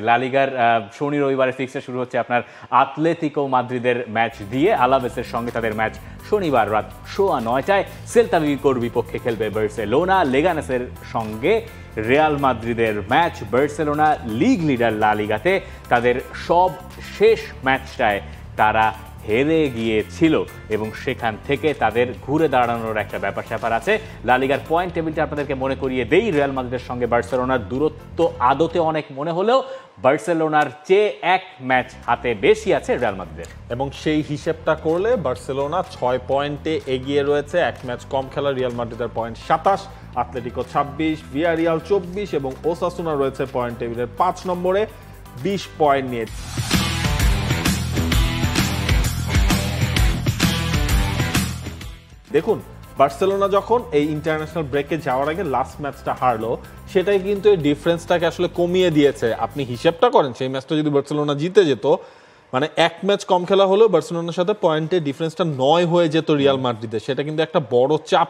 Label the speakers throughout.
Speaker 1: লা লিগার শনি রবিবারের ফিক্সচার শুরু হচ্ছে আপনার আতলেতিকো মাদ্রিদের ম্যাচ দিয়ে। আলাভেসের সঙ্গে তাদের ম্যাচ শনিবার রাত 9:15টায়। সেল্তা ভিগোর বিপক্ষে খেলবে বার্সেলোনা। লেগানেসের সঙ্গে রিয়াল মাদ্রিদের ম্যাচ। বার্সেলোনা লিগ লিডার লা লিগাতে, তাদের সব শেষ ম্যাচটায় তারা হেরে গিয়েছিল এবং সেখান থেকে তাদের ঘুরে দাঁড়ানোর একটা ব্যাপার স্যাপার আছে। লা লিগার পয়েন্ট টেবিলটা আপনাদেরকে মনে করিয়ে দেই। রিয়াল মাদ্রিদের সঙ্গে বার্সেলোনার দূরত্ব আদতে অনেক মনে হলেও বার্সেলোনার চেয়ে এক ম্যাচ হাতে বেশি আছে রিয়াল মাদ্রিদের,
Speaker 2: এবং সেই হিসেবটা করলে বার্সেলোনা 6 পয়েন্টে এগিয়ে রয়েছে। এক ম্যাচ কম খেলা রিয়াল মাদ্রিদের পয়েন্ট 27, আতলেটিকো 26, ভিয়ারিয়াল 24 এবং ওসাসুনা রয়েছে পয়েন্ট টেবিলের 5 নম্বরে 20 পয়েন্ট নিয়ে। দেখুন, বার্সেলোনা যখন এই ইন্টারন্যাশনাল ব্রেকে যাওয়ার আগে লাস্ট ম্যাচটা হারলো, সেটাই কিন্তু এই ডিফারেন্সটাকে আসলে কমিয়ে দিয়েছে। আপনি হিসেবটা করেন, সেই ম্যাচটা যদি বার্সেলোনা জিতে যেত, মানে এক ম্যাচ কম খেলা হলেও বার্সেলোনার সাথে পয়েন্টের ডিফারেন্সটা 9 হয়ে যেত রিয়াল মাদ্রিদের। সেটা কিন্তু একটা বড় চাপ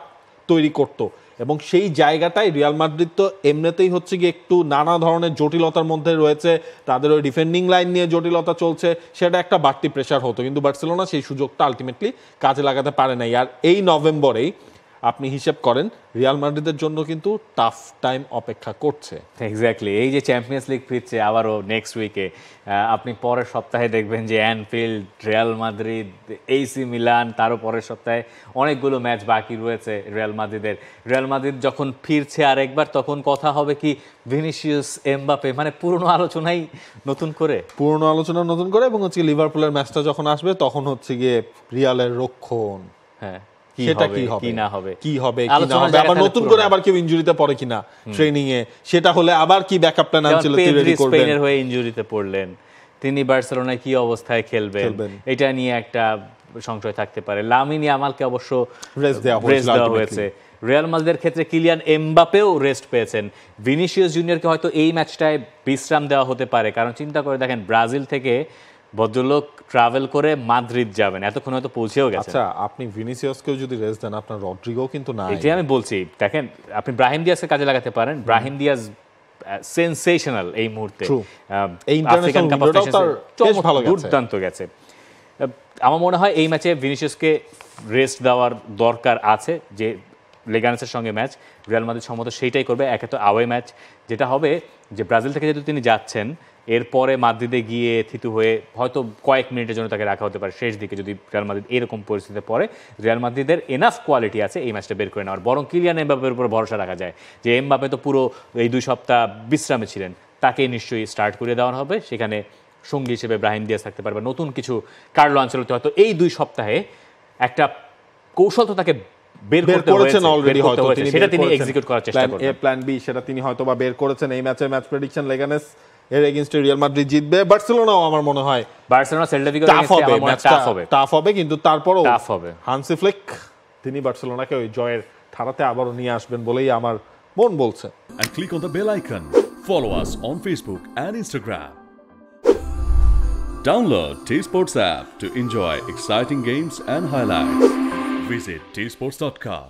Speaker 2: তৈরি করতো, এবং সেই জায়গাটাই রিয়াল মাদ্রিদ তো এমনিতেই হচ্ছে কি একটু নানা ধরনের জটিলতার মধ্যে রয়েছে, তাদের ওই ডিফেন্ডিং লাইন নিয়ে জটিলতা চলছে, সেটা একটা বাড়তি প্রেশার হতো। কিন্তু বার্সেলোনা সেই সুযোগটা আলটিমেটলি কাজে লাগাতে পারে নাই। আর এই নভেম্বরেই আপনি হিসেব করেন রিয়াল মাদ্রিদের জন্য কিন্তু টাফ টাইম অপেক্ষা করছে।
Speaker 1: এক্স্যাক্টলি। এই যে চ্যাম্পিয়ন্স লিগ ফিরছে আবারও নেক্সট উইকে, আপনি পরের সপ্তাহে দেখবেন যে Anfield, Real Madrid, AC Milan, তারও পরের সপ্তাহে অনেকগুলো ম্যাচ বাকি রয়েছে রিয়াল মাদ্রিদের। রিয়াল মাদ্রিদ যখন ফিরছে আরেকবার, তখন কথা হবে কি ভিনিসিয়াস, এমবাপে, মানে পুরনো আলোচনাই নতুন করে
Speaker 2: এবং হচ্ছে লিভারপুলের ম্যাচটা যখন আসবে তখন হচ্ছে গিয়ে রিয়ালের রক্ষণ,
Speaker 1: হ্যাঁ
Speaker 2: সেটা কি না হবে, আবার নতুন করে আবার কেউ ইনজুরিতে পড়ে কিনা ট্রেনিং এ, সেটা হলে আবার কি ব্যাকআপ প্ল্যান আছে
Speaker 1: স্পেনের হয়ে ইনজুরিতে পড়লেন, তিনি বার্সেলোনায় কি অবস্থায় খেলবেন, এটা নিয়ে একটা সংশয় থাকতে পারে। লামিন ইয়ামালকে অবশ্য রেস্ট দেওয়া হয়েছে। রিয়াল মাদ্রিদের ক্ষেত্রে কিলিয়ান এমবাপেও রেস্ট পেয়েছেন। ভিনিসিয়াস জুনিয়রকে হয়তো এই ম্যাচটায় বিশ্রাম দেওয়া হতে পারে, কারণ চিন্তা করে দেখেন ব্রাজিল থেকে ভদ্রলোক ট্রাভেল করে মাদ্রিদ যাবেন, এতক্ষণ হয়তো পৌঁছেও গেছে।
Speaker 2: আচ্ছা, আপনি ভিনিসিয়াসকেও যদি রেস্ট দেন, আপনার রড্রিগো কিন্তু না।
Speaker 1: এটাই আমি বলছি, দেখেন আপনি ব্রাহিম দিয়াজকে কাজে লাগাতে পারেন। ব্রাহিম দিয়াজ সেনসেশনাল এই মুহূর্তে,
Speaker 2: এই ইন্টারন্যাশনাল উইন্ডোটাও তার বেশ ভালো গেছে,
Speaker 1: দুর্দান্ত গেছে। আমার মনে হয় এই ম্যাচে ভিনিসিয়াসকে রেস্ট দেওয়ার দরকার আছে। যে লেগানেসের সঙ্গে ম্যাচ, রিয়াল মাদ্রিদ সম্ভবত সেইটাই করবে। একে তো আওয়ে ম্যাচ, যেটা হবে যে ব্রাজিল থেকে যেহেতু তিনি যাচ্ছেন, এরপরে মাদ্রিদে গিয়ে থিতু হয়ে হয়তো কয়েক মিনিটের জন্য তাকে রাখা হতে পারে শেষ দিকে, যদি রিয়াল মাদ্রিদ এরকম পরিস্থিতিতে পড়ে। রিয়াল মাদ্রিদের এনাফ কোয়ালিটি আছে এই ম্যাচটা বের করে নেওয়ার, বরং কিলিয়ান এমবাপের উপর ভরসা রাখা যায়। যে এমবাপে তো পুরো এই 2 সপ্তাহ বিশ্রামে ছিলেন, তাকে নিশ্চয়ই স্টার্ট করে দেওয়া হবে। সেখানে সঙ্গী হিসেবে ব্রাহিম দিয়াজ থাকতে পারবে। নতুন কিছু কার্লো আনচেলত্তি হয়তো এই 2 সপ্তাহে একটা কৌশল তো তাকে বের করেছেন অলরেডি, হয়তো সেটা তিনি এক্সিকিউট করার চেষ্টা করবেন।
Speaker 2: প্ল্যান এ প্ল্যান বি সেটা তিনি হয়তো বা বের করেছেন। এই ম্যাচে ম্যাচ প্রেডিকশন লেগানেস এর এগেইনস্টে রিয়াল মাদ্রিদ জিতবে। বার্সেলোনাও আমার মনে হয়
Speaker 1: বার্সেলোনা সেল্টা ভিগোর এগেইনস্টে
Speaker 2: টাফ হবে, কিন্তু তারপরও
Speaker 1: টাফ হবে।
Speaker 2: হানসি ফ্লিক তিনি বার্সেলোনাকে ওই জয়ের ধারাতে আবারও নিয়ে আসবেন বলেই আমার মন বলছে।
Speaker 3: And click on the bell icon. Follow us on Facebook and Instagram. Download T-Sports app to enjoy exciting games and highlights. Visit tsports.com.